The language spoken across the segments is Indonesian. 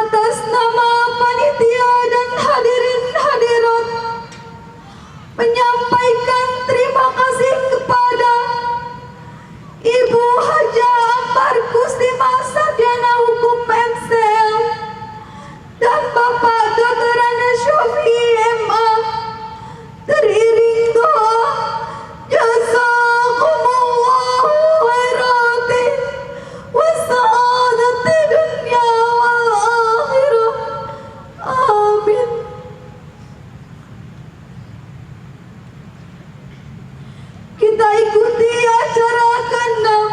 atas nama panitia dan hadirin hadirat menyampaikan terima kasih kepada Ibu Haja Ambar Kustima Sarjana Hukum MCL dan Bapak Dr. Anda Syofi MA teriring doa jazakumullahu khairan wa sa'adati dunya wal akhirah. Amin. Kita ikuti acara kandang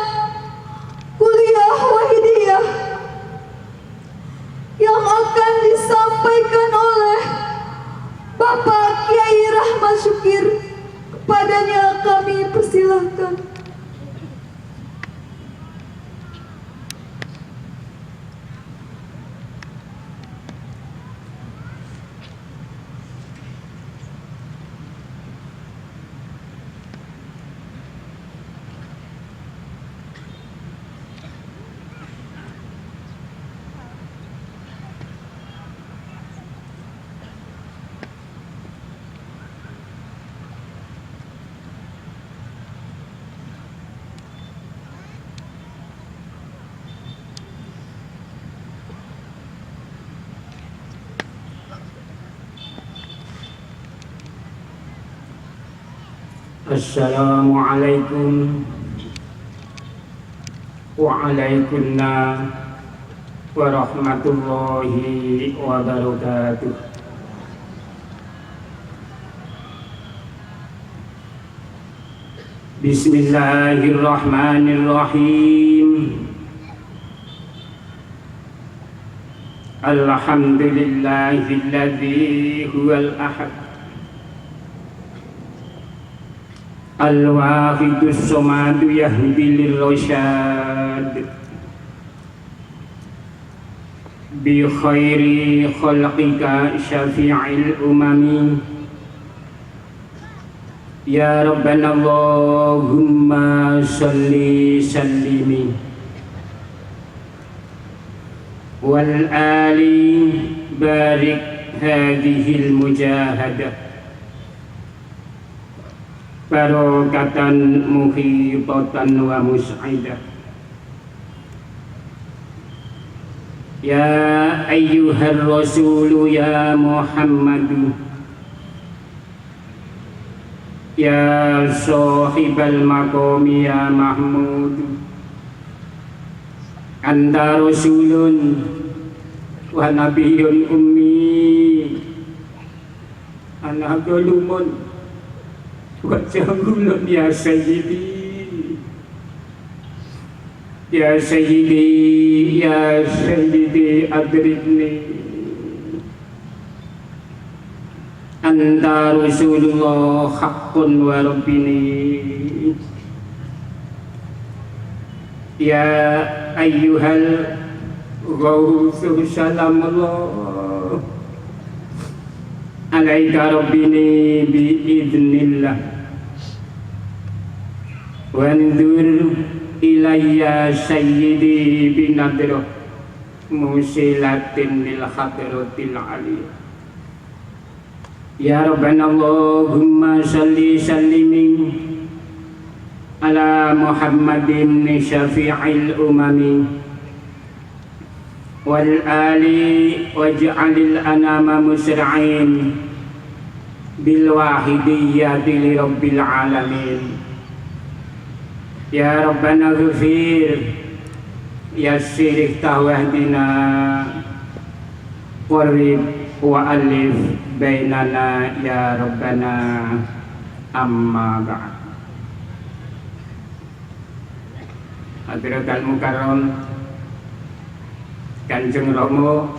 kuliah Wahidiyah yang akan disampaikan oleh Bapak Kiai Rahmat Syukir. Kepadanya kami persilahkan. Assalamualaikum waalaikumsalam warahmatullahi wabarakatuh. Bismillahirrahmanirrahim. Alhamdulillahilladzi huwal ahad al-wahidus somadu yahdi lirrasyad bi khairi khalqika syafi'il umami ya rabbana Allahumma salli sallimi wal ali barik hadhil mujahadah barokatan muhibatan wa mus'idah. Ya ayyuhar rasulu ya Muhammadu ya sahibal maqami ya Mahmud anta rasulun wa nabiyyun ummi ana galumun wajahulun ya sayyidi ya sayyidi ya sayyidi adribni anta rasulullah haqqun wa rabbini ya ayyuhal ghawthu salamullah alaika rabbini biidnillah wandur ilayya sayyidi binadroh musilatin lil hadratil aliyah. Ya Rabbana Allahumma salli sallimin ala Muhammadin syafi'il umami wal ali waj'alil anama musra'in bil wahidiyyati li rabbil alamin. Ya Rabbana ghafir yassir wahdina qarrib wa alif bainana ya Rabbana amma ba'd. Hadirat mukarram Kanjeng Romo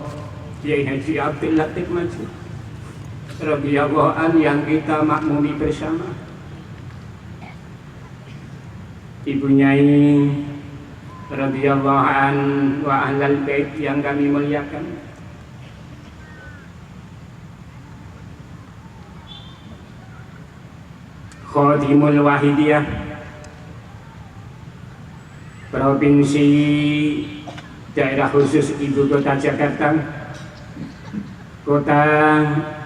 Kiai Haji Abdul Latif Majid radhiyallahu an yang kita makmumi bersama, Ibu Nyai radhiyallahu an wa ahlal bait yang kami muliakan, Khadimul Wahidiyah Provinsi Daerah Khusus Ibu Kota Jakarta, kota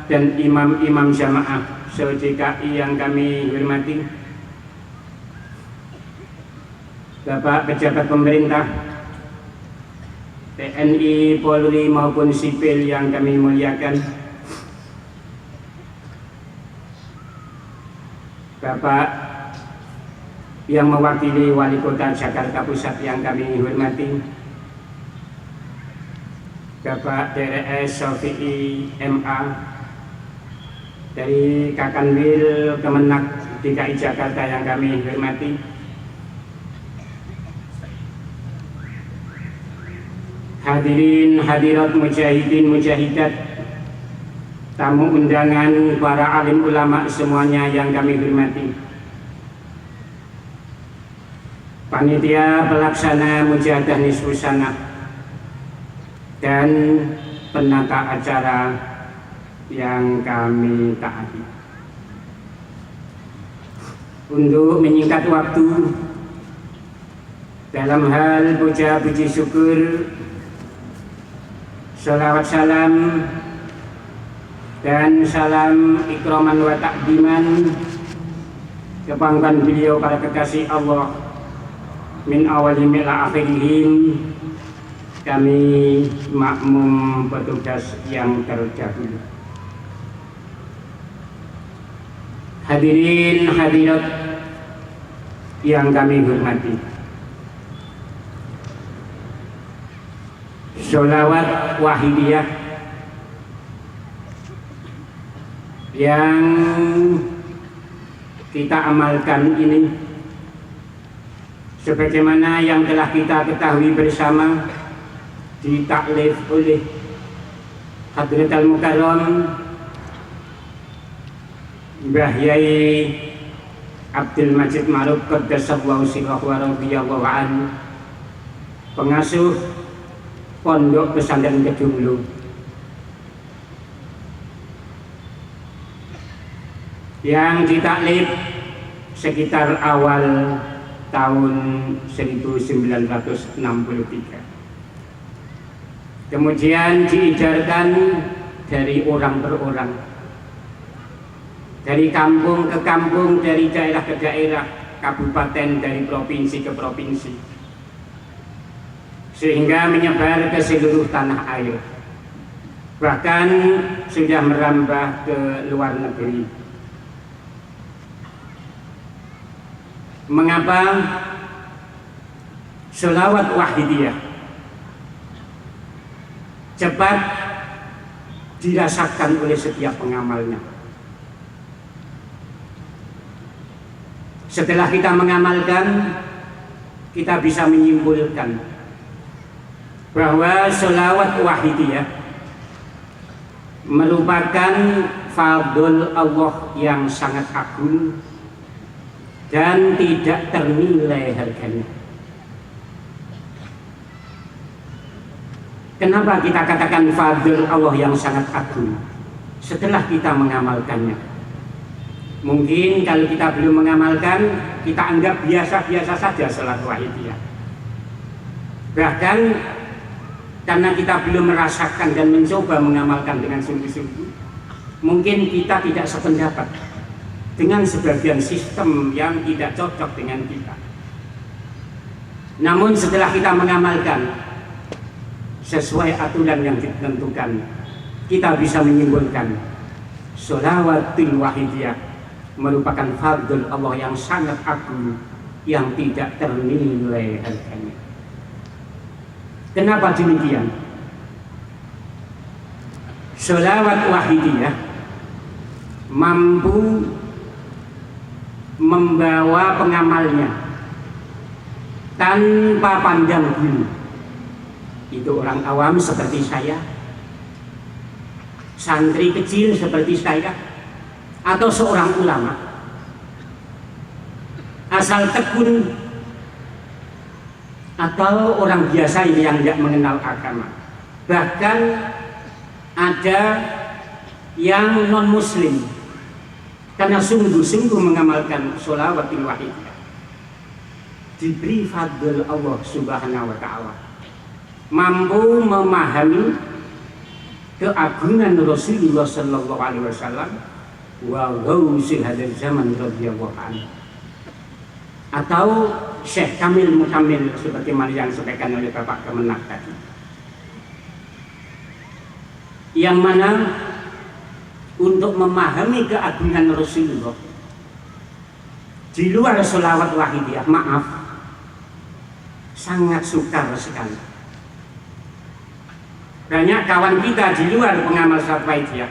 dan imam-imam jamaah se-DKI yang kami hormati, Bapak pejabat pemerintah, TNI, Polri maupun sipil yang kami muliakan, Bapak yang mewakili Wali Kota Jakarta Pusat yang kami hormati, Bapak DRS Sofi'i MA dari Kakanwil Kemenak DKI Jakarta yang kami hormati, hadirin hadirat mujahidin mujahidat, tamu undangan, para alim ulama semuanya yang kami hormati, panitia pelaksana mujahadah nisfu sanah dan penata acara yang kami taati. Untuk menyingkat waktu, dalam hal puja puji syukur, salawat salam dan salam ikraman wa takdiman kepangkan beliau para kekasih Allah min awalihim ila akhirihim, kami makmum petugas yang terdahulu. Hadirin hadirat yang kami hormati, sholawat wahidiyah yang kita amalkan ini, sebagaimana yang telah kita ketahui bersama, ditaklif oleh Hadratul Mukarram Mbah Yai Abdul Majid Ma'ruf Qaddasallahu sirrahu wa radhiyallahu anhu, pengasuh Pondok Pesantren Kedunglu, yang ditaklif sekitar awal tahun 1963. Kemudian diijarkan dari orang per orang, dari kampung ke kampung, dari daerah ke daerah, kabupaten, dari provinsi ke provinsi, sehingga menyebar ke seluruh tanah air, bahkan sudah merambah ke luar negeri. Mengapa sholawat wahidiyah cepat dirasakan oleh setiap pengamalnya? Setelah kita mengamalkan, kita bisa menyimpulkan bahwa sholawat wahidiyah merupakan fardhul Allah yang sangat agung dan tidak ternilai harganya. Kenapa kita katakan fardhul Allah yang sangat agung? Setelah kita mengamalkannya. Mungkin kalau kita belum mengamalkan, kita anggap biasa-biasa saja salat wahidiyah. Bahkan karena kita belum merasakan dan mencoba mengamalkan dengan sungguh-sungguh, mungkin kita tidak sependapat dengan sebagian sistem yang tidak cocok dengan kita. Namun setelah kita mengamalkan sesuai aturan yang ditentukan, kita bisa menyimpulkan sholawatul wahidiyah merupakan fardhul Allah yang sangat agung yang tidak ternilai harganya. Kenapa demikian? Sholawat wahidiyah mampu membawa pengamalnya tanpa pandang bulu. Itu orang awam seperti saya, santri kecil seperti saya, atau seorang ulama, asal tekun, atau orang biasa yang tidak mengenal agama. Bahkan ada yang non muslim, karena sungguh-sungguh mengamalkan sholawatul wahidiyah, diberi fadl Allah subhanahu wa ta'ala, mampu memahami keagungan Rasulullah sallallahu alaihi wasallam wa ghausil hadzal zaman radhiyallahu anhu. Atau Syekh Kamil Mukamil sebagaimana yang disampaikan oleh Bapak Kemenak tadi. Yang mana untuk memahami keagungan Rasulullah di luar sholawat wahidiyah, maaf, sangat sukar sekali. Banyak kawan kita di luar pengamal sholawat wahidiyah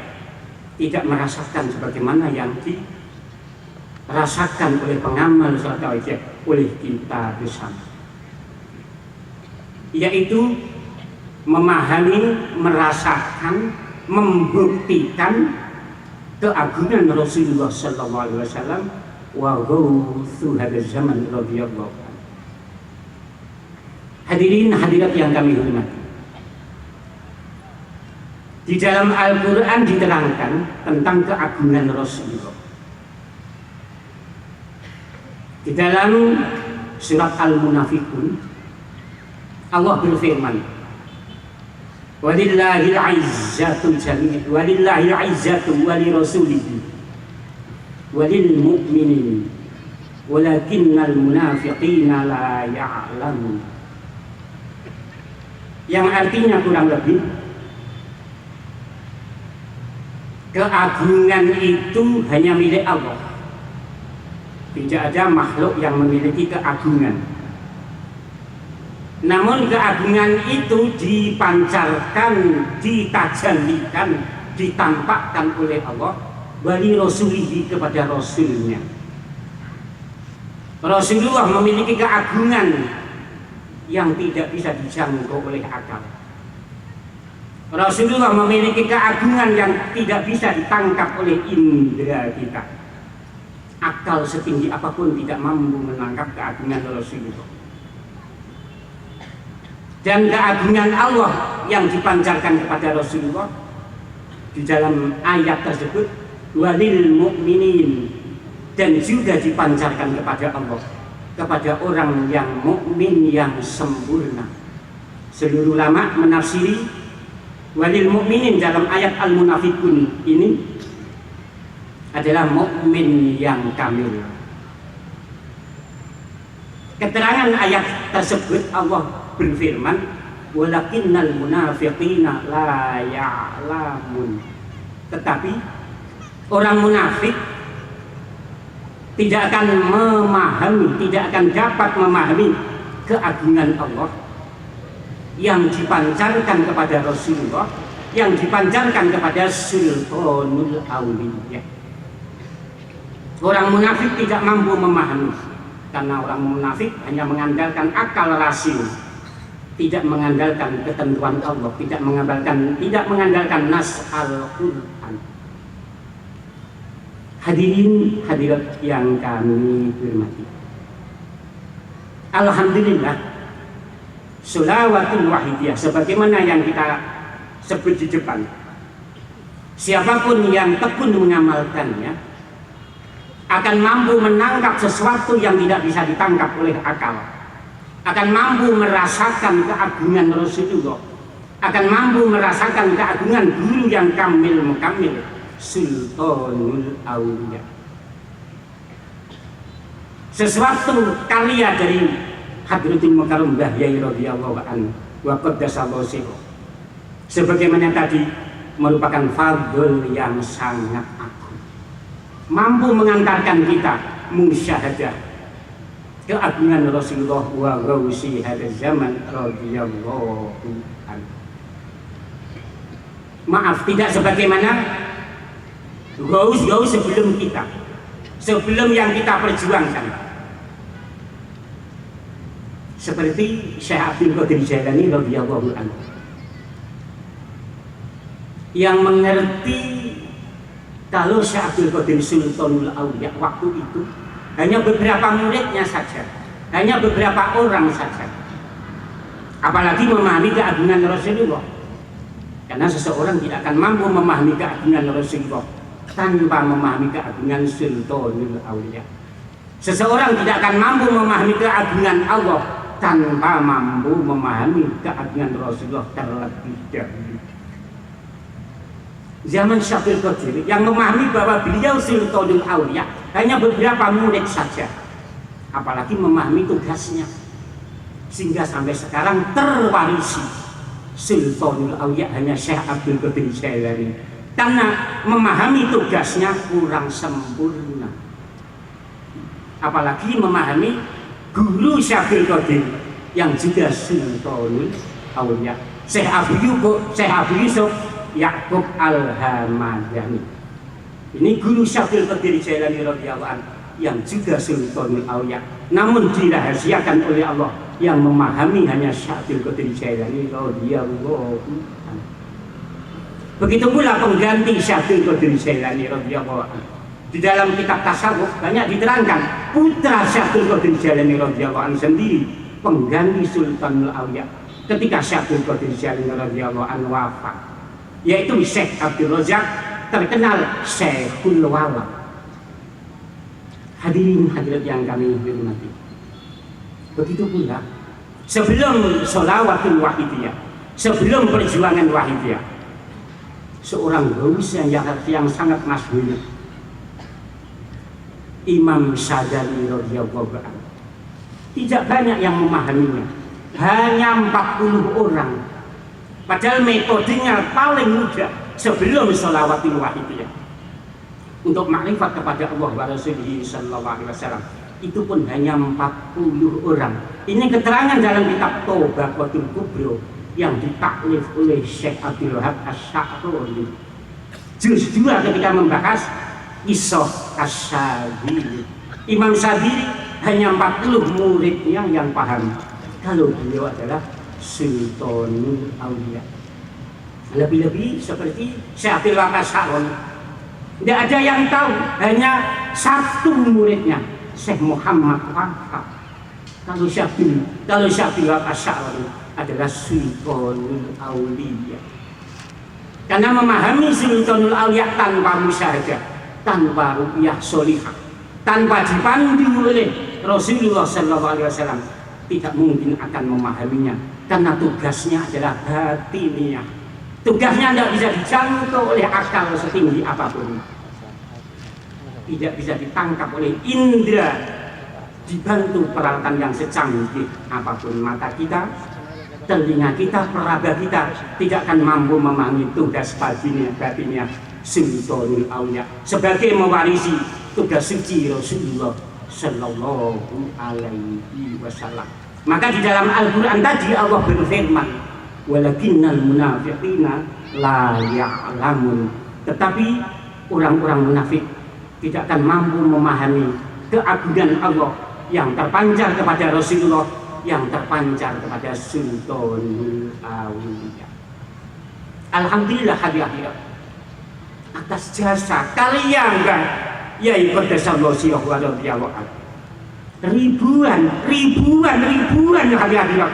tidak merasakan sebagaimana yang dirasakan oleh pengamal sholawat wahidiyah oleh kita bersama, yaitu memahami, merasakan, membuktikan keagungan Rasulullah sallallahu alaihi wasallam wa ghausu hadzal zaman radhiyallahu anhu. Hadirin hadirat yang kami hormati, di dalam Al-Qur'an diterangkan tentang keagungan Rasulullah. Di dalam surat Al-Munafiqun Allah berfirman, walillahil izzatul jami'ah walillahil izzatu walirasulihi walil mu'minin walakinnal munafiqina la ya'lamun. Yang artinya kurang lebih, keagungan itu hanya milik Allah. Tidak ada makhluk yang memiliki keagungan. Namun keagungan itu dipancarkan, ditajallikan, ditampakkan oleh Allah wali rasulihi kepada rasulnya. Rasulullah memiliki keagungan yang tidak bisa dijangkau oleh akal. Rasulullah memiliki keagungan yang tidak bisa ditangkap oleh indera kita. Akal setinggi apapun tidak mampu menangkap keagungan Rasulullah. Dan keagungan Allah yang dipancarkan kepada Rasulullah di dalam ayat tersebut walil mu'minin, dan juga dipancarkan kepada Allah, kepada orang yang mukmin yang sempurna. Seluruh ulama menafsiri walil mu'minin dalam ayat Al-Munafiqun ini adalah mukmin yang kamil. Keterangan ayat tersebut Allah berfirman, walakinnal munafiqina la ya'lamun. Tetapi orang munafik tidak akan memahami, tidak akan dapat memahami keagungan Allah yang dipancarkan kepada Rasulullah, yang dipancarkan kepada Sultanul Auliya. Orang munafik tidak mampu memahami, karena orang munafik hanya mengandalkan akal rasio, tidak mengandalkan ketentuan Allah, tidak mengandalkan nas Al-Quran. Hadirin hadirat yang kami hormati, alhamdulillah sholawatul wahidiyah sebagaimana yang kita sebut di depan, siapapun yang tekun mengamalkannya akan mampu menangkap sesuatu yang tidak bisa ditangkap oleh akal, akan mampu merasakan keagungan Rasulullah, akan mampu merasakan keagungan guru yang kamil mukamil, Sultanul Auliya. Sesuatu karya dari Hadratul Mukarram Mbah Yai radhiyallahu anhu wa qaddasallahu sirruh, sebagaimana tadi, merupakan fardhu yang sangat agung, mampu mengantarkan kita musyahadah keagungan Rasulullah wa ghausi hadzal zaman radhiyallahu anhu. Maaf, tidak sebagaimana gaus sebelum kita, sebelum yang kita perjuangkan, seperti Syekh Abdul Qadir Jailani radhiyallahu anhu, yang mengerti kalau Syekh Abdul Qadir Sultanul Auliya waktu itu hanya beberapa muridnya saja, hanya beberapa orang saja, apalagi memahami keagungan Rasulullah. Karena seseorang tidak akan mampu memahami keagungan Rasulullah tanpa memahami keagungan Sultanul Auliya. Seseorang tidak akan mampu memahami keagungan Allah tanpa mampu memahami keagungan Rasulullah terlebih dahulu. zaman Syekh Qadir yang memahami bahwa beliau Sultanul Aulia hanya beberapa murid saja, apalagi memahami tugasnya, sehingga sampai sekarang terwarisi Sultanul Aulia hanya Syekh Abdul Qadir Jailani karena memahami tugasnya kurang sempurna, apalagi memahami guru Syekh Qadir yang juga Sultanul Aulia, Syekh Abu Yusuf Ya'qub Al-Hamadani. Ini guru Syekh Qadir Jailani radhiyallahu anhu yang juga Sultanul Aulia, namun dirahasiakan oleh Allah, yang memahami hanya Syekh Qadir Jailani radhiyallahu anhu. Begitu pula pengganti Syekh Qadir Jailani radhiyallahu anhu. Di dalam kitab tasawuf banyak diterangkan putra Syekh Qadir Jailani radhiyallahu anhu sendiri pengganti Sultanul Aulia ketika Syekh Qadir Jailani radhiyallahu anhu wafat, yaitu Syekh Abdul Razak, terkenal Syekhul Wala. Hadirin hadirat yang kami hormati, begitu pula sebelum sholawatul wahidiyah, sebelum perjuangan wahidiyah, seorang gaus yang sangat masyhur, Imam Sadali radhiyallahu anhu, tidak banyak yang memahaminya, hanya 40 orang. Padahal metodenya paling mudah sebelum sholawatul wahidiyah untuk makrifat kepada Allah wa Rasulih sallallahu alaihi wasallam, itu pun hanya 40 orang. Ini keterangan dalam kitab Tobaqatul Kubra yang ditaklif oleh Syekh Abdul Wahab Asy-Sya'rani. Juz 2 ketika membahas Kisah Asy-Syadzili, Imam Syadzili hanya 40 muridnya yang paham kalau beliau adalah Sultanul Aulia. Lebih-lebih seperti Syekh Abdul Wahab Asy-Sya'rani, tidak ada yang tahu, hanya satu muridnya, Syekh Muhammad Wahab. Kalau Syekh Abdul Wahab Asy-Sya'rani adalah Sultanul Aulia, karena memahami Sultanul Aulia tanpa musyahadah, tanpa ru'yah sholihah, tanpa dipandu oleh Rasulullah sallallahu alaihi wasallam, tidak mungkin akan memahaminya, karena tugasnya adalah batiniah. Tugasnya tidak bisa dijangkau oleh akal setinggi apapun, tidak bisa ditangkap oleh indera, dibantu peralatan yang secanggih apapun. Mata kita, telinga kita, peraba kita tidak akan mampu memahami tugas batiniah Sultanul Aulia sebagai mewarisi tugas suci Rasulullah sallallahu alaihi wasallam. Maka di dalam Al-Quran tadi Allah berfirman, walakinnal munafiqina la ya'lamun, tetapi orang-orang munafik tidak akan mampu memahami keagungan Allah yang terpancar kepada Rasulullah, yang terpancar kepada Sultanul Aulia. Alhamdulillah hadiah atas jasa kalian kan, Yai Qaddasallahu sirrahu wa radhiyallahu anhu. Ribuan hadiah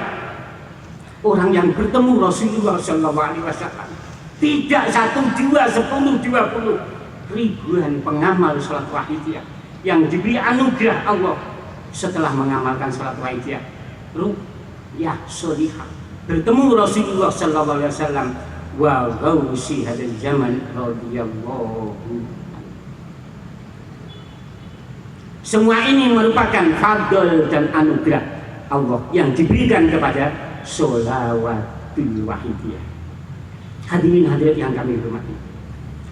orang yang bertemu Rasulullah sallallahu alaihi wasallam, tidak 1, 2, 10, 20, ribuan pengamal salat wahidiyah yang diberi anugerah Allah setelah mengamalkan salat wahidiyah, ru'yah sholihah, bertemu Rasulullah sallallahu alaihi wasallam wa ghausi hadzal zaman radhiyallahu anhu. Semua ini merupakan fadl dan anugerah Allah yang diberikan kepada sholawatul wahidiyah. Hadirin hadirat yang kami hormati,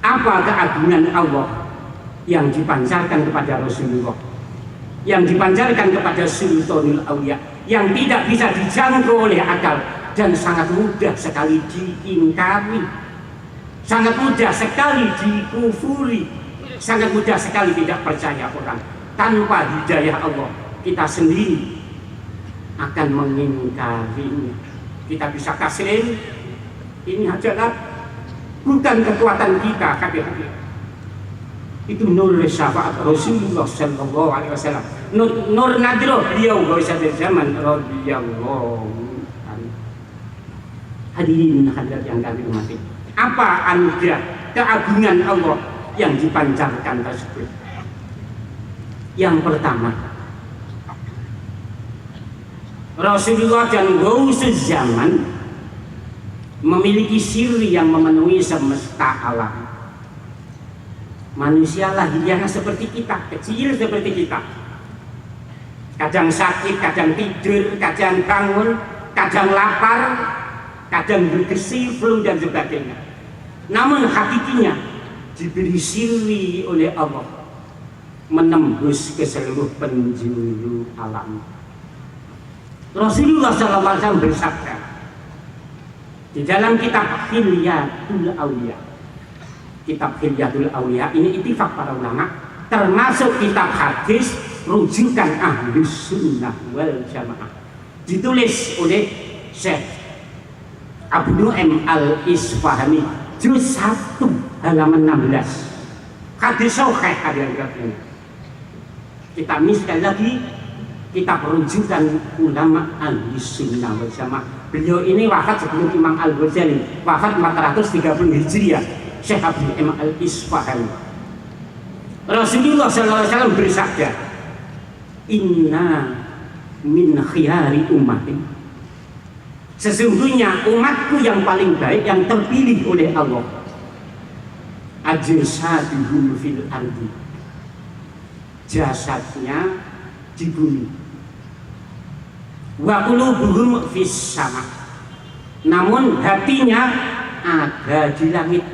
apa keagungan Allah yang dipancarkan kepada Rasulullah, yang dipancarkan kepada Sultanul Aulia, yang tidak bisa dijangkau oleh akal dan sangat mudah sekali diingkari, sangat mudah sekali dikufuri, sangat mudah sekali tidak percaya orang. Tanpa hidayah Allah, kita sendiri akan mengingkarinya. Kita bisa kasih ini adalah bukan kekuatan kita, hati-hati. Itu nur syafaat Rasulullah sallallahu alaihi wasallam, nur nadroh beliau gausa zaman radhiyallahu anhu. Hadirin hadirat yang kami hormati, apa anugerah keagungan Allah yang dipancarkan tersebut? Yang pertama, Rasulullah dan gausus zaman memiliki siri yang memenuhi semesta alam. Manusia lahiriahnya seperti kita, kecil seperti kita. Kadang sakit, kadang tidur, kadang bangun, kadang lapar, kadang bergesi, flu dan sebagainya. Namun hakikinya diberi silwi oleh Allah menembus ke seluruh penjuru alam. Rasulullah SAW bersabda di dalam kitab Hilyatul Auliya. Kitab Hilyatul Auliya ini ittifaq para ulama, termasuk kitab hadis rujukan Ahlus Sunnah wal Jamaah. Ditulis oleh Syekh Abu Nu'aim Al-Isfahani, juz 1 halaman 16. Hadis sahih hadirin. Kita sekali lagi kitab rujukan ulama Ahlus Sunnah wal Jamaah. Beliau ini wafat sebelum Imam Al-Ghazali, wafat 430 Hijriah. Syekh Abu Nu'aim Al-Isfahani. Rasulullah SAW bersabda, "Inna min khiyari ummati." Sesungguhnya umatku yang paling baik, yang terpilih oleh Allah, ajsaduhum fil ardi, jasadnya di bumi, wa qulubuhum fis sama, namun hatinya ada di langit.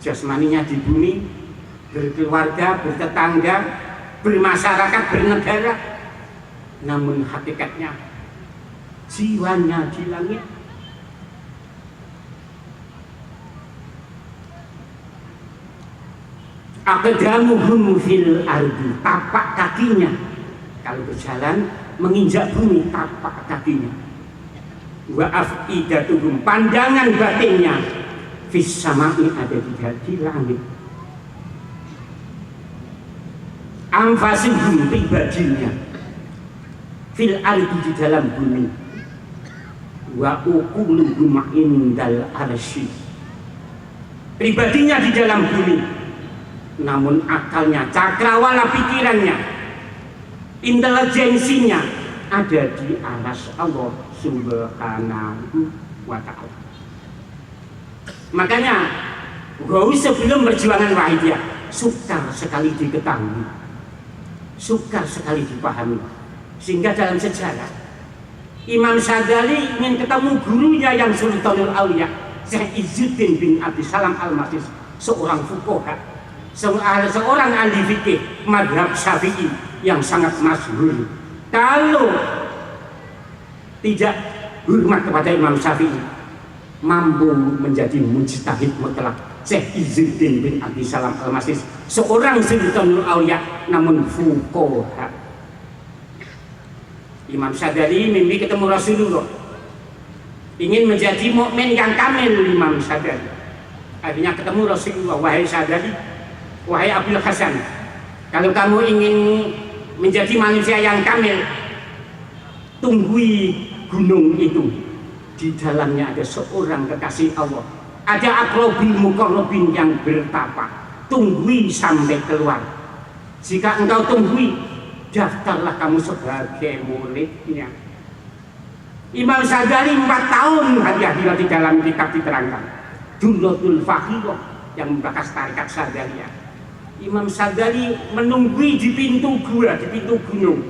Jasmaninya di bumi, berkeluarga, bertetangga, bermasyarakat, bernegara, namun hakikatnya jiwanya di langit. Aqdamuhum fil ardi, tapak kakinya kalau berjalan menginjak bumi, tapak kakinya. Wa afidatuhum, pandangan batinnya fis sama'i, ada di langit. Anfasuhum, pribadinya fil ardi, di dalam bumi. Wa uquluhum indal arsy, pribadinya di dalam bumi, namun akalnya, cakrawala pikirannya, intelijensinya ada di aras Allah Subhanahu wa ta'ala. Makanya Ghaus sebelum perjuangan Wahidiyah sukar sekali diketahui, sukar sekali dipahami. Sehingga dalam sejarah Imam Syadzali ingin ketemu gurunya yang Sultanul Auliya, Syekh Izzuddin bin Abdissalam Al-Masis, seorang fuqaha, seorang ahli fikih madhab Syafi'i yang sangat masyhur. Kalau tidak hormat kepada Imam Syafi'i, mampu menjadi mujtahid mutlak. Syekh Izzuddin bin Abdissalam Al-Masis, seorang Sultanul Auliya namun fuqaha. Imam Syadzali mimpi ketemu Rasulullah, ingin menjadi mukmin yang kamil. Imam Syadzali akhirnya ketemu Rasulullah, "Wahai Syadzali, wahai Abdul Hasan, kalau kamu ingin menjadi manusia yang kamil, tunggui gunung itu. Di dalamnya ada seorang kekasih Allah, ada aqrabul muqarrabin yang bertapa. Tunggui sampai keluar. Jika engkau tunggui, daftarlah kamu sebagai muridnya." Imam Syadzali 4 tahun hadiah di dalam kitab diterangkan Durratul Fakhirah yang membahas tarikat Syadzaliyah. Imam Syadzali menunggui di pintu gua, di pintu gunung,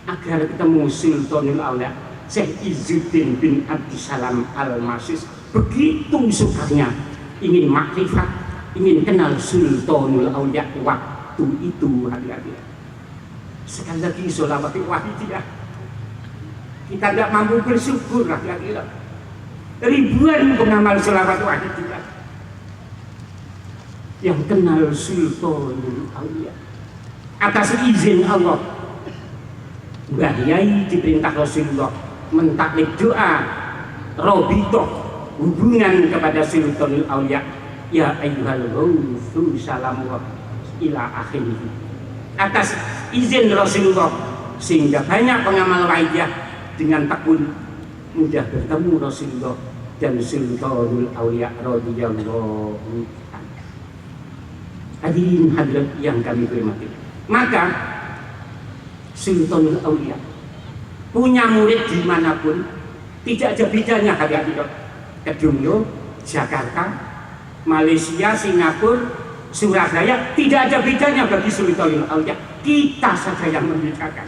agar ketemu Sultanul Auliya Syekh Izzuddin bin Abdissalam Al-Masis. Begitu sukanya ingin makrifat, ingin kenal Sultanul Auliya waktu itu. Hati-hati. Sekali lagi sholawat Wahidiyah, kita tidak mampu bersyukur. Hati-hati. Ribuan pengamal sholawat Wahidiyah yang kenal Sultanul Auliya atas izin Allah. Mbah Yai diperintah Rasulullah mentaklid doa robitoh, hubungan kepada Sultanul Auliya. Ya ayyuhal ghawthu salamullah ila akhirih. Atas izin Rasulullah, sehingga banyak pengamal Wahidiyah dengan tekun mudah bertemu Rasulullah dan Sultanul Auliya radhiyallahu anhu. Hadirin hadirat yang kami hormati, maka Sultanul Auliya punya murid dimanapun, tidak ada bedanya. Hadirin Kedunglo, Jakarta, Malaysia, Singapura, Surabaya tidak ada bedanya bagi Sultanul Aulia. Kita saja yang membedakan.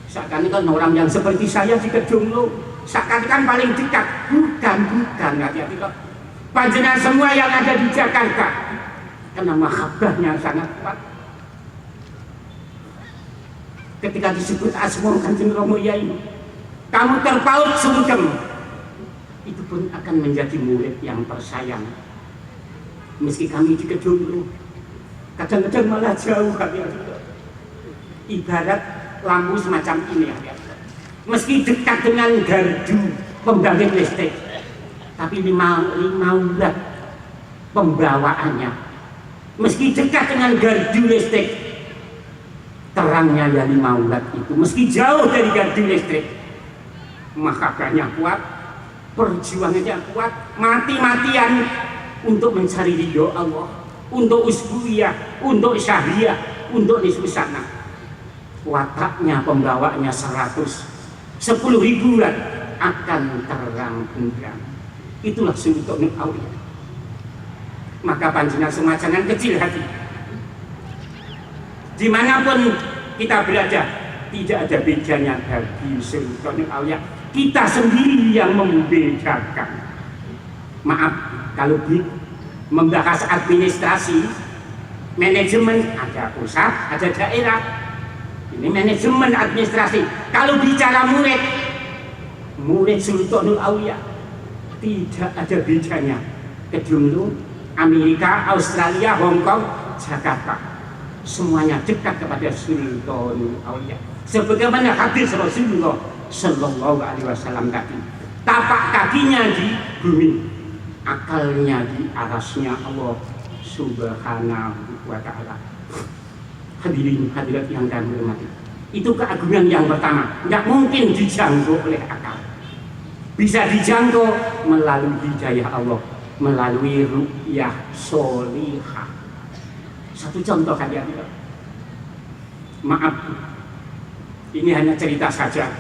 Seakan-akan orang yang seperti saya di Kedunglo, seakan-akan paling dekat. Bukan, hati-hati kok. Panjenengan semua yang ada di Jakarta, karena mahabbahnya sangat kuat. Ketika disebut asma Kanjeng Rama Yai, kamu terpaut sungkem, itu pun akan menjadi murid yang tersayang. Meski kami di Kedunglo, kadang-kadang malah jauh, hati-hati. Ibarat lampu semacam ini, hati-hati. Meski dekat dengan gardu pembangkit listrik, tapi 5 watt pembawaannya. Meski dekat dengan gardu listrik, terangnya ya 5 watt itu. Meski jauh dari gardu listrik, mahabbahnya kuat, perjuangannya kuat, mati-matian untuk mencari ridho Allah, untuk usbuiyah, untuk syahriah, untuk nisbusana. Wataknya pembawanya 10.000 watt akan terang benderang. Itulah Sultanul Aulia. Maka panjenengan semua jangan kecil hati. Dimanapun kita berada, tidak ada bedanya bagi Sultanul Aulia. Kita sendiri yang membedakan. Maaf kalau membahas administrasi, manajemen, ada pusat, ada daerah. Ini manajemen administrasi. Kalau bicara murid Sultanul Aulia, tidak ada bedanya. Kedunglo, Amerika, Australia, Hong Kong, Jakarta, semuanya dekat kepada Sultanul Aulia. Sebagaimana hadis Rasulullah Shallallahu Alaihi Wasallam tadi, tapak kakinya di bumi, akalnya di arasnya Allah Subhanahu wa Ta'ala. Hadirin hadirat yang kami hormati, itu keagungan yang pertama, tidak mungkin dijangkau oleh akal. Bisa dijangkau melalui hidayah Allah, melalui ru'yah sholihah. Satu contoh kalian, maaf, ini hanya cerita saja.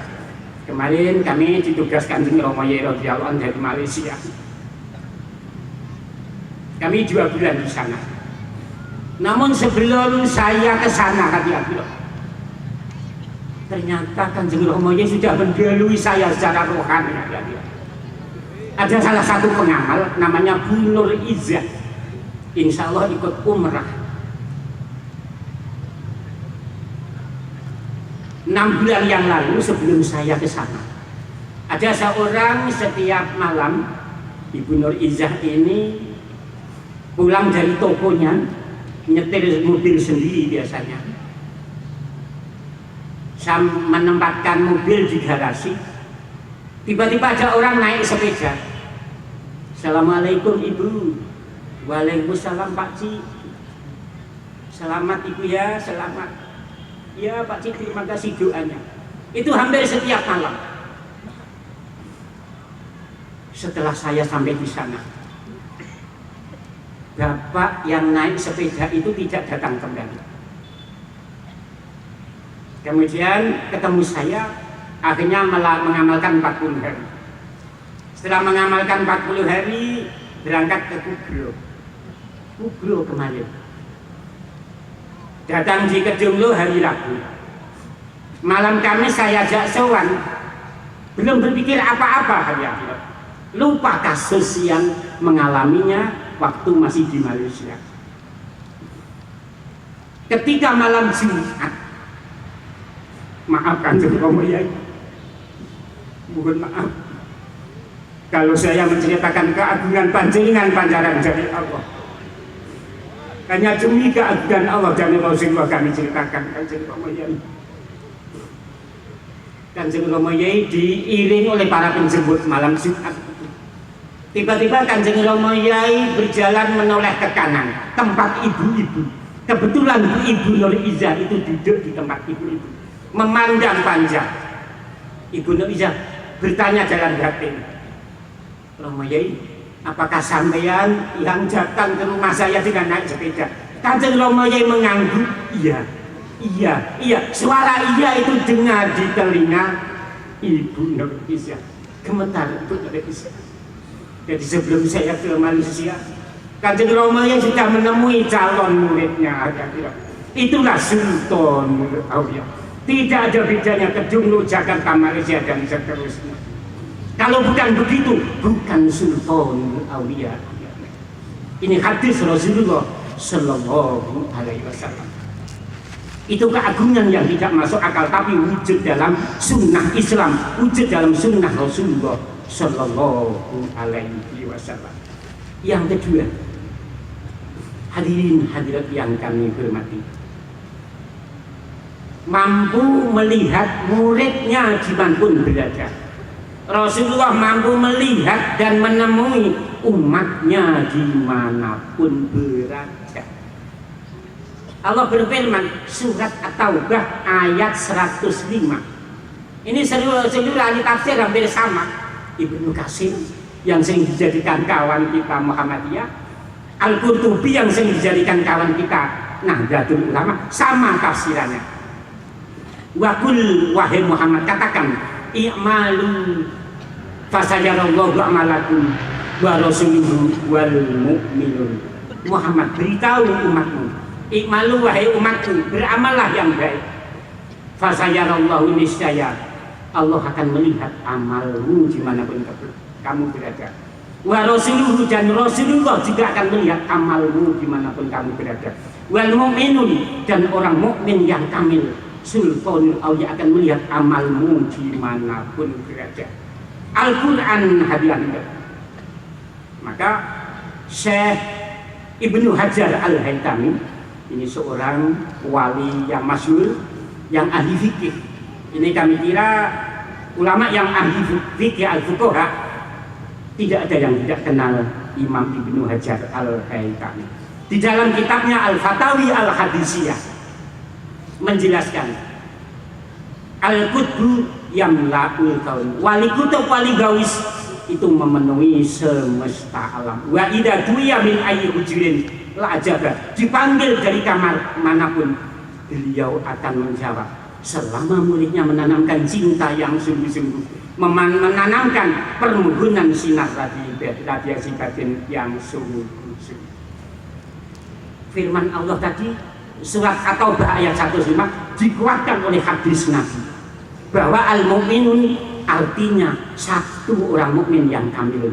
Kemarin kami ditugaskan Kanjeng Rama Yai radhiyallahu anhu dari Malaysia. Kami 2 bulan di sana. Namun sebelum saya ke sana, hati-hati, ternyata Kanjeng Rama Yai sudah mendahului saya secara rohani. Ada salah satu pengamal namanya Bu Nur Izzah, insya Allah ikut umrah 6 bulan yang lalu sebelum saya ke sana. Ada seorang setiap malam, Ibu Nur Izzah ini pulang dari tokonya, nyetir mobil sendiri biasanya, saya menempatkan mobil di garasi. Tiba-tiba ada orang naik sepeda. Assalamualaikum Ibu. Waalaikumsalam Pak Ci. Selamat Ibu ya, selamat. Ya Pak Ci, terima kasih doanya. Itu hampir setiap malam. Setelah saya sampai di sana, bapak yang naik sepeda itu tidak datang kembali. Kemudian ketemu saya, akhirnya mengamalkan 40 hari. Setelah mengamalkan 40 hari, berangkat ke Kugro kemarin. Datang di Kedunglo hari Rabu. Malam Kamis saya ajak sowan, belum berpikir apa-apa, hati-hati. Lupa kasus yang mengalaminya waktu masih di Malaysia. Ketika malam Jumat, maaf Kanjeng Rama Yai, mohon maaf kalau saya menceritakan keagungan panjenengan pancaran dari Allah. Hanya demi keagungan Allah dan Rasulullah kami ceritakan Kanjeng Rama Yai. Kanjeng Rama Yai diiring oleh para penjemput malam Jumat. Tiba-tiba Kanjeng Rama Yai berjalan menoleh ke kanan, tempat ibu-ibu. Kebetulan Ibu Nur Izzah itu duduk di tempat ibu-ibu, memandang panjang. Ibu Nur Izzah bertanya dalam hati, Rama Yai, apakah sampean yang datang ke rumah saya dengan naik sepeda? Kanjeng Rama Yai mengangguk, iya. Suara iya itu dengar di telinga Ibu Nur Izzah. Gemetar Ibu Nur Izzah. Jadi sebelum saya ke Malaysia, Kanjeng Rama yang sudah menemui calon muridnya. Itulah Sultanul Aulia. Tidak ada bedanya Kedunglo, Jakarta, Malaysia dan seterusnya. Kalau bukan begitu, bukan Sultanul Aulia. Ini hadis Rasulullah Sallallahu Alaihi Wasallam. Itu keagungan yang tidak masuk akal, tapi wujud dalam sunnah Islam, wujud dalam sunnah Rasulullah Sallallahu Alaihi Wasallam. Yang kedua, hadirin hadirat yang kami hormati, mampu melihat muridnya dimanapun berada. Rasulullah mampu melihat dan menemui umatnya dimanapun berada. Allah berfirman surat At-Taubah ayat 105. Ini seluruh ahli tafsir hampir sama. Ibnu Katsir yang sering dijadikan kawan kita Muhammadiyah, Al-Qurtubi yang sering dijadikan kawan kita Nahdlatul Ulama, sama tafsirannya. Wakul wahai Muhammad, katakan i'malu fasayarallahu amalakum wa rasuluhu wal mu'minun. Muhammad, beritahu umatmu, i'malu wahai umatku, beramallah yang baik. Fasayarallahu, niscaya Allah akan melihat amalmu dimanapun kamu berada. Wa rasuluhu, dan Rasulullah juga akan melihat amalmu dimanapun kamu berada. Wal mu'minun, dan orang mukmin yang kamil, Sultanul Aulia, akan melihat amalmu dimanapun berada. Al-Quran hadiah. Maka Syekh Ibnu Hajar Al-Haytami ini seorang wali yang masyhur, yang ahli fikih. Ini kami kira ulama yang ahli fikih al-fuqaha tidak ada yang tidak kenal Imam Ibnu Hajar Al-Haytami. Di dalam kitabnya Al-Fatawi Al-Hadisiyah menjelaskan Al-Qutbu yamla'ul kaun, wali kutub wali gawis itu memenuhi semesta alam. Wa idza du'iya min ayyi hujrin la ajaba, dipanggil dari kamar manapun beliau akan menjawab, selama muridnya menanamkan cinta yang sungguh-sungguh, menanamkan permohonan sinar radiasi batin yang sungguh-sungguh. Firman Allah tadi surat At-Taubah ayat 105 dikuatkan oleh hadis Nabi bahwa al-mu'minun artinya satu orang mukmin yang kamil.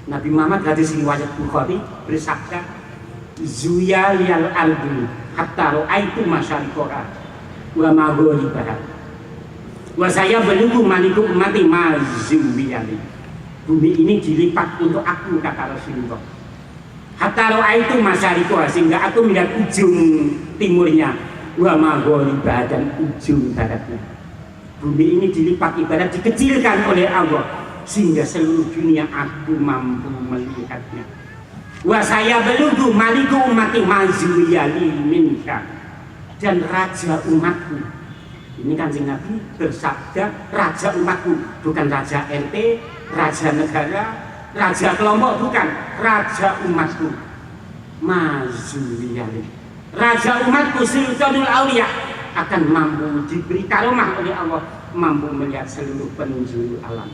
Nabi Muhammad hadis riwayat Bukhari bersabda, zuyaliyal ardu hatta ra'aitu masyariqaha wa maghribaha wa saya belum maliku ummati mazubiyali. Bumi ini dilipat untuk aku, kata Rasulullah, hatta ra'aitu masyariqaha, sehingga aku melihat ujung timurnya, wa maghribaha, dan ujung baratnya. Bumi ini dilipat, ibarat dikecilkan oleh Allah, sehingga seluruh dunia aku mampu melihatnya. Wa saya belugu maliku ummati mazuyali minka, dan raja umatku. Ini Kanjeng Nabi bersabda raja umatku, bukan raja RT, raja negara, raja kelompok, bukan, raja umatku mazuyali. Raja umatku Sultanul Aulia akan mampu diberi karomah oleh Allah, mampu melihat seluruh penjuru alam.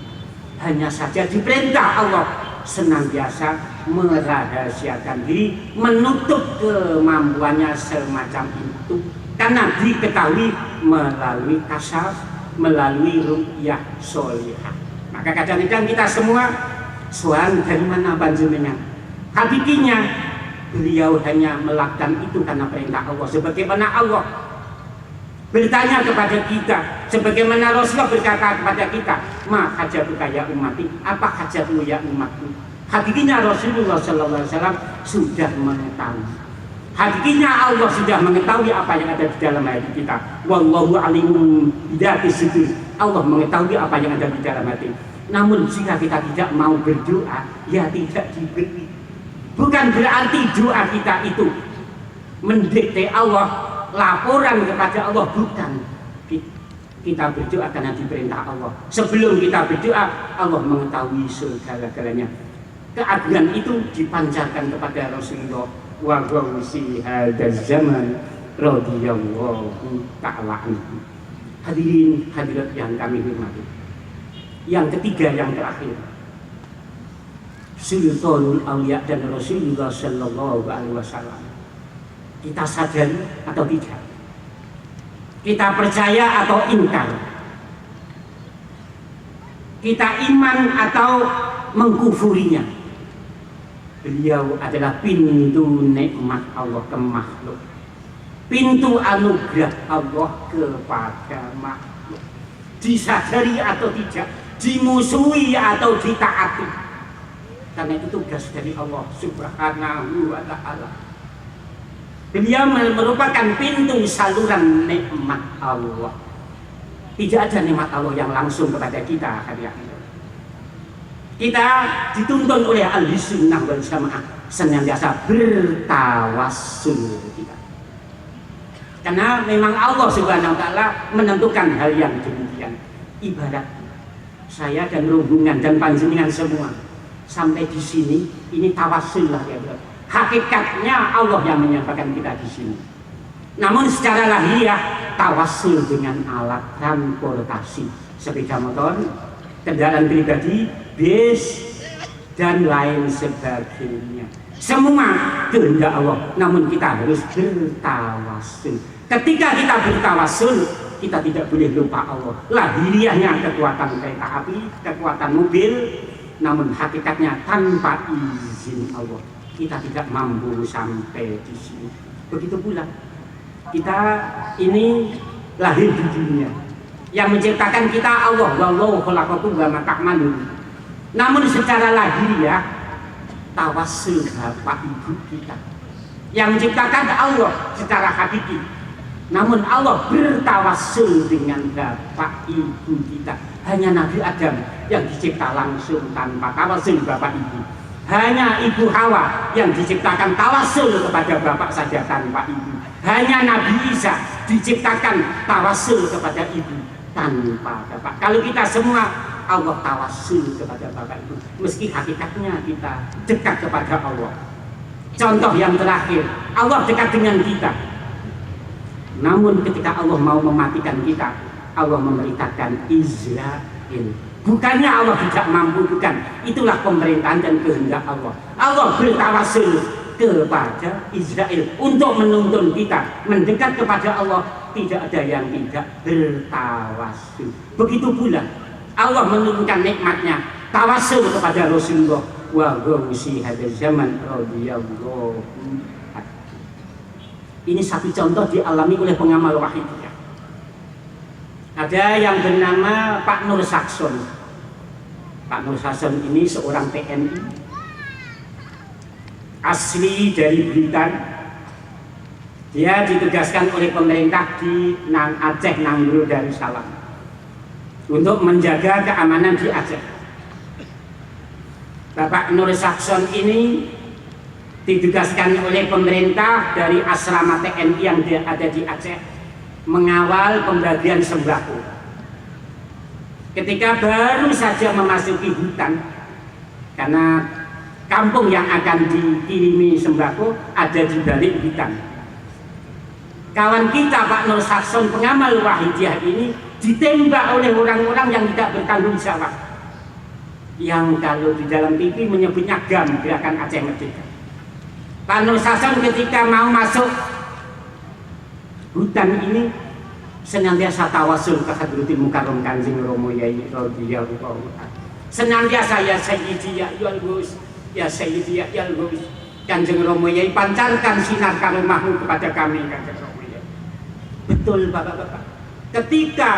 Hanya saja diperintah Allah senantiasa merahasiakan diri, menutup kemampuannya semacam itu, karena diketahui melalui kasaf, melalui ru'yah sholihah. Maka kadang-kadang kita semua soal dari mana panjenengan, hakikinya beliau hanya melakukan itu karena perintah Allah, sebagaimana Allah bertanya kepada kita, sebagaimana Rasulullah berkata kepada kita, ma hajatuka ya ummati, apa hajatmu ya umatku. Hakikinya Rasulullah Sallallahu Alaihi Wasallam sudah mengetahui, hakikinya Allah sudah mengetahui apa yang ada di dalam hati kita. Wallahu alimun bidatis sudur, Allah mengetahui apa yang ada di dalam hati. Namun jika kita tidak mau berdoa, ya tidak diberi. Bukan berarti doa kita itu mendikte Allah, laporan kepada Allah, bukan. Kita berdoa karena diperintah Allah. Sebelum kita berdoa, Allah mengetahui segala-galanya. Keagungan itu dipancarkan kepada Rasulullah wa gausi hadzal zaman radhiyallahu ta'ala anhu. Hadirin hadirat yang kami hormati. Yang ketiga, yang terakhir, Sultanul Aulia dan Rasulullah Sallallahu Alaihi Wasallam. Kita sadari atau tidak? Kita percaya atau ingkar? Kita iman atau mengkufurinya? Beliau adalah pintu nikmat Allah ke makhluk, pintu anugerah Allah kepada makhluk. Disadari atau tidak, dimusuhi atau ditaati, karena itu tugas dari Allah Subhanahu wa Ta'ala. Beliau merupakan pintu saluran nikmat Allah. Tidak ada nikmat Allah yang langsung kepada kita hari-hari. Kita dituntun oleh ahli sunnah wal jamaah senantiasa bertawassul kita. Karena memang Allah Subhanahu wa Ta'ala menentukan hal yang demikian. Ibarat saya dan rombongan dan panjenengan semua sampai di sini, ini tawassul lah ya bro. Hakikatnya Allah yang menyampaikan kita di sini. Namun secara lahiriah tawassul dengan alat transportasi, sepeda motor, kendaraan pribadi, bis dan lain sebagainya. Semua kehendak Allah, namun kita harus bertawassul. Ketika kita bertawassul, kita tidak boleh lupa Allah. Lahiriahnya kekuatan kereta api, kekuatan mobil, namun hakikatnya tanpa izin Allah kita tidak mampu sampai di sini. Begitu pula kita ini lahir di dunia, yang menciptakan kita Allah, wallahu khalaqakum wa ma ta'malun. Namun secara lahiriah tawassul bapak ibu kita, yang menciptakan Allah secara hakiki. Namun Allah bertawassul dengan bapak ibu kita. Hanya Nabi Adam yang dicipta langsung tanpa tawassul bapak ibu. Hanya Ibu Hawa yang diciptakan tawassul kepada bapak saja tanpa ibu. Hanya Nabi Isa diciptakan tawassul kepada ibu tanpa bapak. Kalau kita semua Allah tawassul kepada bapak ibu, meski hakikatnya kita dekat kepada Allah. Contoh yang terakhir, Allah dekat dengan kita. Namun ketika Allah mau mematikan kita, Allah memerintahkan Israel. Bukannya Allah tidak mampu, bukan. Itulah pemerintahan dan kehendak Allah. Allah bertawassul kepada Israel untuk menuntun kita mendekat kepada Allah. Tidak ada yang tidak bertawassul. Begitu pula Allah menurunkan nikmatnya, tawassul kepada Rasulullah wa ghausi hadzal zaman radhiyallahu. Ini satu contoh dialami oleh pengamal wahid. Ada yang bernama Pak Nur Sakson. Pak Nur Sakson ini seorang TNI asli dari Blitar. Dia ditugaskan oleh pemerintah di Aceh, Nanggro, Darussalam untuk menjaga keamanan di Aceh. Bapak Nur Sakson ini ditugaskan oleh pemerintah dari asrama TNI yang ada di Aceh mengawal pembagian sembako. Ketika baru saja memasuki hutan, karena kampung yang akan dikirimi sembako ada di balik hutan, kawan kita Pak Nur Sakson pengamal Wahidiyah ini ditembak oleh orang-orang yang tidak bertanggung jawab, yang kalau di dalam TV menyebutnya GAM, Gerakan Aceh Merdeka. Pak Nur Sakson ketika mau masuk hutan ini senantiasa tawassul ke Hadratil Mukarram Kanjeng Rama Yai radhiyallahu anhu. Senantiasa ya Sayyidi ya Yal Gus, ya Sayyidi ya Yal Gus. Kanjeng Rama Yai, pancarkan sinar karomahmu kepada kami Kanjeng Rama Yai. Betul Bapak-bapak. Ketika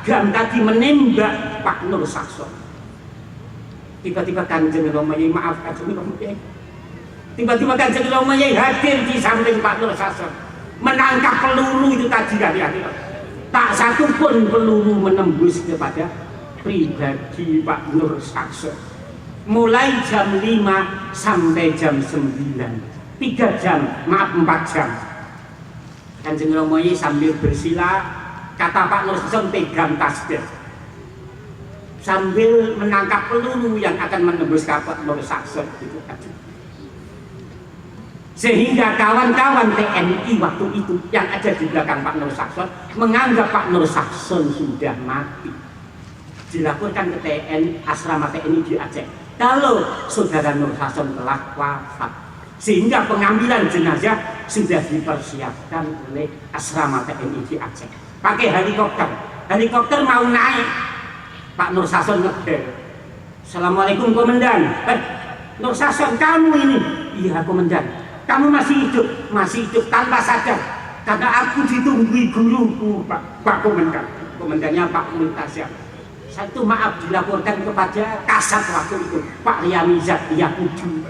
GAM tadi menembak Pak Nur Sakson, tiba-tiba Kanjeng Rama Yai, maaf Kanjeng Rama Yai, tiba-tiba Kanjeng Rama Yai hadir di samping Pak Nur Sakson, menangkap peluru itu tadi hati-hati. Tak satu pun peluru menembus kepada pribadi Pak Nur Sakson. Mulai jam 5 sampai jam 9, 3 jam, maaf 4 jam. Kanjeng Rama Yai sambil bersila, kata Pak Nur Sakson, pegang tasbih sambil menangkap peluru yang akan menembus ke Pak Nur Sakson gitu. Sehingga kawan-kawan TNI waktu itu yang ada di belakang Pak Nur Sakson menganggap Pak Nur Sakson sudah mati. Dilaporkan ke TNI, asrama TNI di Aceh. kalau saudara Nur Hasan telah wafat, sehingga pengambilan jenazah sudah dipersiapkan oleh asrama TNI di Aceh. Pakai helikopter mau naik, Pak Nur Hasan ngedel. Assalamualaikum komandan. Nur Hasan, kamu ini? Iya komandan. Kamu masih hidup tanpa sadar. Karena aku ditunggu guruku, Pak Komandan. Komandannya Pak Multasyar. Satu maaf dilaporkan kepada Kasat waktu itu, Pak Riyamizat Yakudu.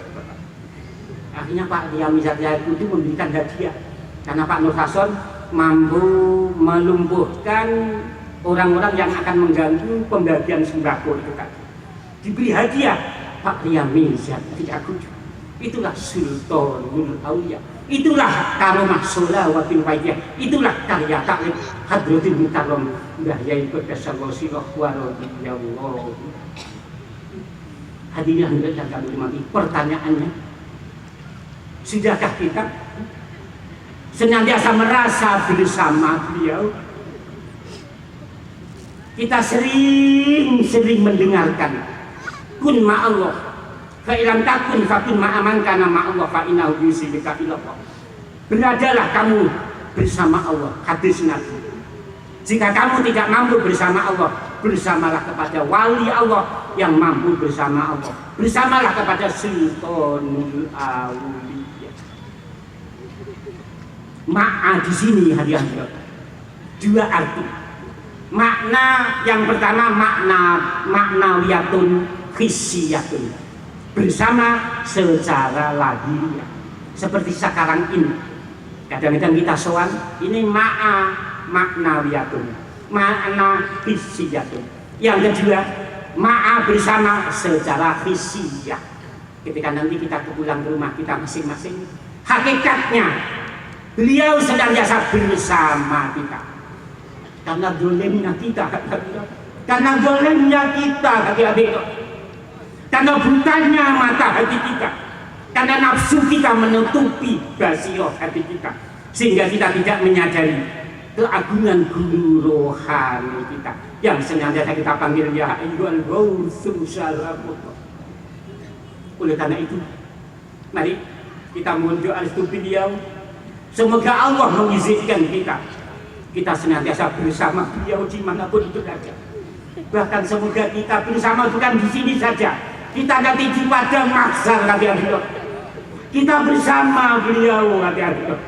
Akhirnya Pak Riyamizat Yakudu memberikan hadiah karena Pak Nur Hasan mampu melumpuhkan orang-orang yang akan mengganggu pembagian sembako itu tadi. Diberi hadiah Pak Riyamizat Yakudu. Itulah Sultanul Aulia. Itulah karomah sholawatil wajah. Itulah karya taklif Hadratul Mukarram Mbah Yai Qaddasallahu sirrahu wa radhiyallahu. Hadirin yang kami hormati, pertanyaannya, sudahkah kita senantiasa merasa bersama beliau? Kita sering mendengarkan kun ma'allah fa ilam takun fakun ma'aman kana ma'allah fa innahu yusibika ilallah. Beradalah kamu bersama Allah, hadis Nabi. Jika kamu tidak mampu bersama Allah, bersamalah kepada wali Allah yang mampu bersama Allah. Bersamalah kepada Sultanul Aulia. Ma'a di sini hadiah dua arti. Makna yang pertama makna wiyatun hissiyatun, bersama secara lahiriah. Seperti sekarang ini kadang-kadang kita soal ini maknawiyatun, makna hissiyatun. Yang kedua ma'a bersama secara hissiyah. Ketika nanti kita pulang ke rumah kita masing-masing, hakikatnya beliau senantiasa bersama kita. Karena dolemnya kita, karena dolemnya kita, adik-adik, karena butanya mata hati kita, karena nafsu kita menutupi basirah hati kita, sehingga kita tidak menyadari keagungan guru rohani kita yang senantiasa kita panggil ya ayyuhal ghausul salamut. Oleh karena itu, mari kita mohon doa restu beliau. Semoga Allah mengizinkan kita senantiasa bersama beliau dimanapun berada. Bahkan semoga kita bersama bukan di sini saja, kita nanti di padang mahsyar hadirin. Kita bersama beliau hadirin.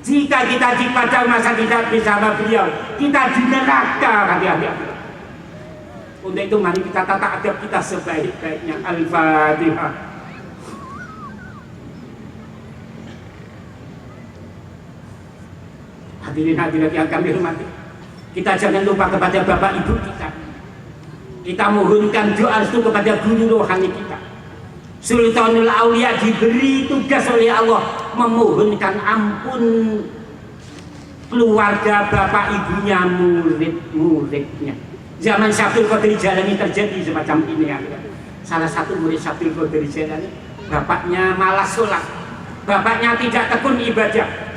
Jika kita di padang mahsyar tidak bersama beliau, kita di neraka hadirin. Untuk itu mari kita tata adab kita sebaik-baiknya. Al-Fatihah. Hadirin hadirat yang kami hormati, kita jangan lupa kepada bapak ibu kita. Kita mohonkan doa itu kepada guru rohani kita. Sultanul Aulia diberi tugas oleh Allah memohonkan ampun keluarga bapak ibunya, murid-muridnya. Zaman Syabdul Qadir Jailani terjadi semacam ini ya. Salah satu murid Syabdul Qadir Jailani, bapaknya malas sholat, bapaknya tidak tekun ibadah.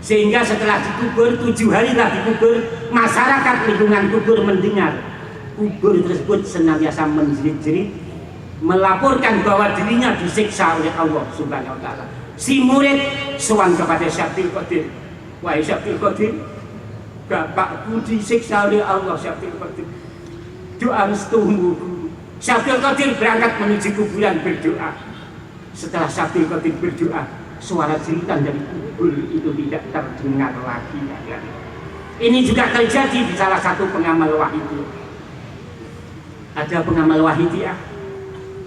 Sehingga setelah dikubur 7 hari lah dikubur, masyarakat lingkungan kubur mendengar kubur tersebut senantiasa menjerit-jerit melaporkan bahwa dirinya disiksa oleh Allah Subhanahu wa taala. Si murid sowan kepada Syabdul Qadir, wahai Syabdul Qadir, bapakku disiksa oleh Allah. Syabdul Qadir, doa restumu. Syabdul Qadir berangkat menuju kuburan berdoa. Setelah Syabdul Qadir berdoa, suara jeritan dari kubur itu tidak terdengar lagi. Ini juga terjadi di salah satu pengamal wahidi. Ada pengamal wahidiah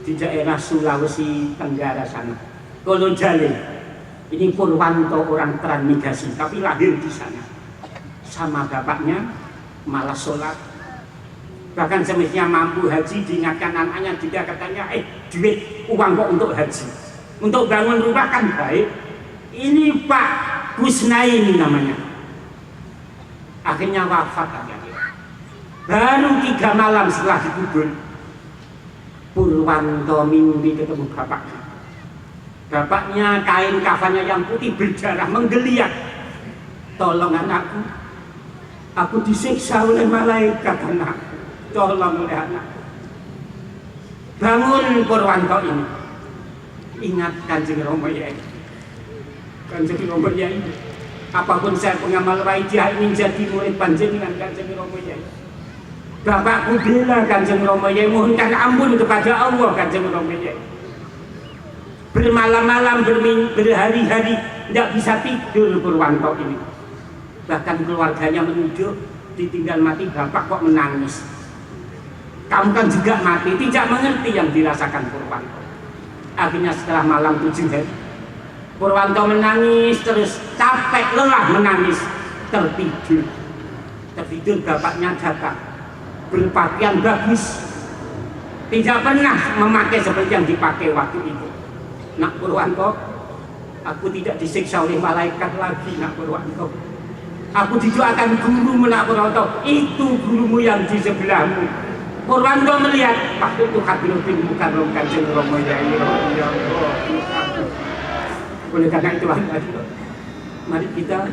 di daerah Sulawesi Tenggara sana, Kolojale. Ini Purwanto orang transmigrasi tapi lahir di sana. Sama bapaknya malas sholat, bahkan semestinya mampu haji, diingatkan anaknya juga katanya duit uang kok untuk haji, untuk bangun rumah kan baik. Ini Pak Kusnaini namanya. Akhirnya wafat aja. Baru 3 malam setelah dikubur, Purwanto mimpi ketemu bapaknya. Bapaknya kain kafannya yang putih berdarah menggeliat. Tolong anakku, aku disiksa oleh malaikat anakku. Tolong oleh anakku. Bangun Purwanto ini. Ingat Kanjeng Rama Yai. Kanjeng Rama Yai. Apapun saya pengamal wajah ingin jadi murid panjenengan Kanjeng Rama Yai. Bapakku bela Kanjeng Rama Yai, mohonkan ampun kepada Allah Kanjeng Rama Yai. Bermalam-malam, berhari-hari tidak bisa tidur Purwanto ini. Bahkan keluarganya menuduh ditinggal mati bapak kok menangis. Kamu kan juga mati, tidak mengerti yang dirasakan Purwanto. Akhirnya setelah malam 7 hari Purwanto menangis terus, capek lelah menangis, tertidur bapaknya datang berpakaian bagus, tidak pernah memakai seperti yang dipakai waktu itu. Nak Purwanto, aku tidak disiksa oleh malaikat lagi Nak Purwanto. Aku didoakan gurumu Nak Purwanto, itu gurumu yang di sebelahmu. Purwanto melihat waktu itu Habibuddin Mukarram Kanjeng Rama Yai. Ya Allah. Oleh karena itu mari kita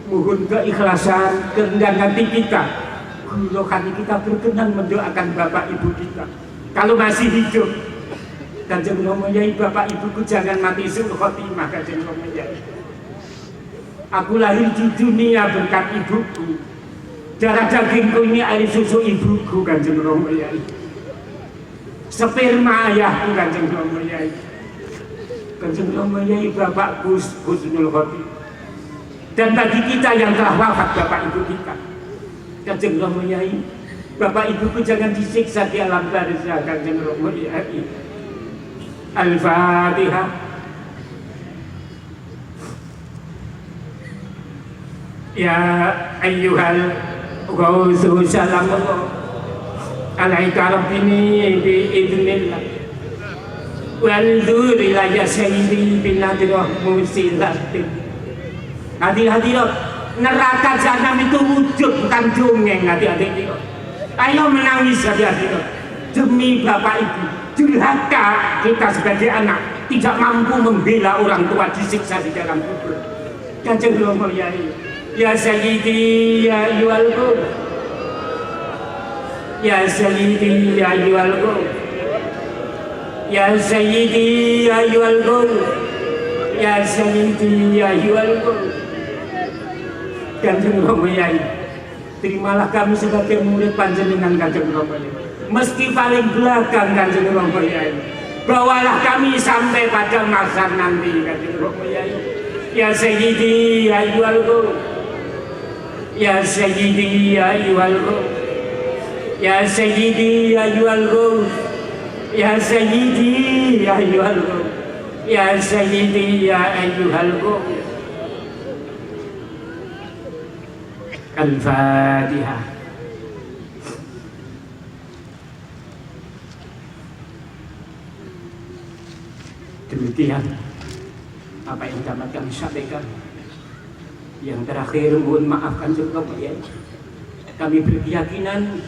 mohon keikhlasan, kerendahan hati kita. Kalau hati kita berkenan mendoakan bapak ibu kita, kalau masih hidup, Kanjeng Rama Yai, bapak ibuku jangan mati su'ul khotimah Kanjeng Rama Yai. Aku lahir di dunia berkat ibuku. Darah dagingku ini air susu ibuku Kanjeng Rama Yai. Sperma ayahku Kanjeng Rama Yai. Kanjeng Rama Yai bapakku husnul khotimah. Dan bagi kita yang telah wafat bapak ibu kita, Kanjeng Rama Yai, bapak ibuku jangan disiksa di alam barzakh Kanjeng Rama Yai. Al-Fatihah. Ya ayyuhal ghawsu salamullah alaika rabbini bi'idnillah waldur ilayya sayyidi binadirah musilatin. Hadirat neraka jahanam itu wujud, bukan dongeng. Hati-hati, ayo menangis hadirat demi bapak ibu. Durhaka kita sebagai anak tidak mampu membela orang tua disiksa di dalam kubur. Kanjeng Rama Yai, ya Sayyidi ya ayyuhal qul, ya Sayyidi ya ayyuhal qul, ya Sayyidi ya ayyuhal qul, ya Sayyidi ya ayyuhal qul. Kanjeng Rama Yai, terimalah kami sebagai murid panjenengan Kanjeng Rama Yai. Meski paling belakang Kanjeng Rama Yai, bawalah kami sampai pada masa nanti Kanjeng Rama Yai. Ya Sayyidi ya ayyuhal qul, ya Sayyidi ya ayyuhal qul, ya Sayyidi ya ayyuhal qul, ya Sayyidi ya ayyuhal qul, ya Sayyidi ya ayyuhal qul. Al-Fatihah. Demikian apa yang dapat kami sampaikan. Yang terakhir mohon maaf Kanjeng Rama Yai, kami berkeyakinan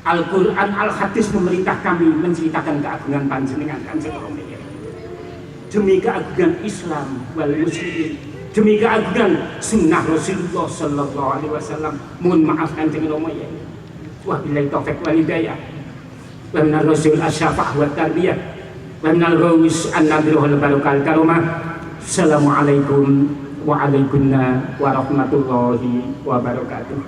Al-Quran Al-Hadis memerintah kami menceritakan keagungan panjenengan Kanjeng Rama Yai. Demi keagungan Islam wal muslimin, demi keagungan sunnah Rasulullah Sallallahu Alaihi Wasallam, mohon maaf Kanjeng Rama Yai. Wabillahi taufiq wal hidayah. Wa minar rasul asyafah wa tarbiyah. Waminal-ghawis an-nadhirul barokal karomah. Assalamualaikum warahmatullahi wabarakatuh.